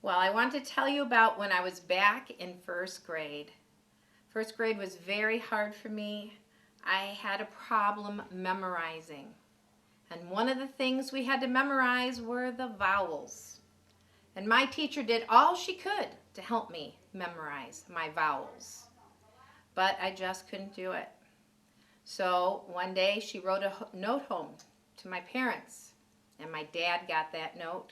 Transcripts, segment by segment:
Well, I want to tell you about when I was back in first grade. First grade was very hard for me. I had a problem memorizing. And one of the things we had to memorize were the vowels. And my teacher did all she could to help me memorize my vowels. But I just couldn't do it. So one day she wrote a note home to my parents. And my dad got that note.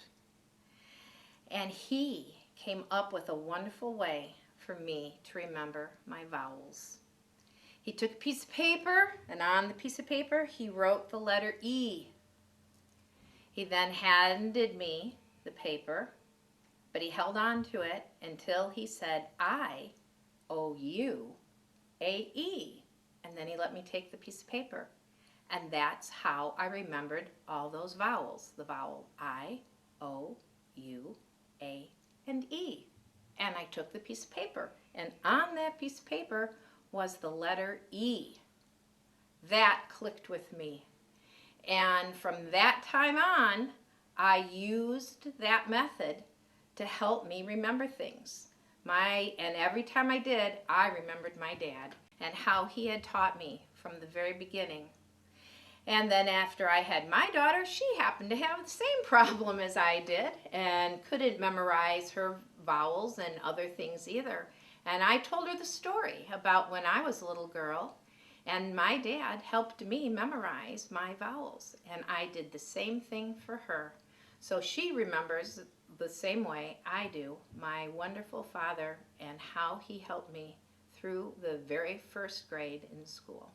And he came up with a wonderful way for me to remember my vowels. He took a piece of paper, and on the piece of paper he wrote the letter E. He then handed me the paper, but he held on to it until he said I-O-U-A-E. And then he let me take the piece of paper. And that's how I remembered all those vowels. The vowel I, O, U, A, and E. And I took the piece of paper, and on that piece of paper was the letter E. That clicked with me. And from that time on, I used that method to help me remember things. And every time I did, I remembered my dad and how he had taught me from the very beginning. And then after I had my daughter, she happened to have the same problem as I did and couldn't memorize her vowels and other things either. And I told her the story about when I was a little girl and my dad helped me memorize my vowels. And I did the same thing for her. So she remembers the same way I do my wonderful father and how he helped me through the very first grade in school.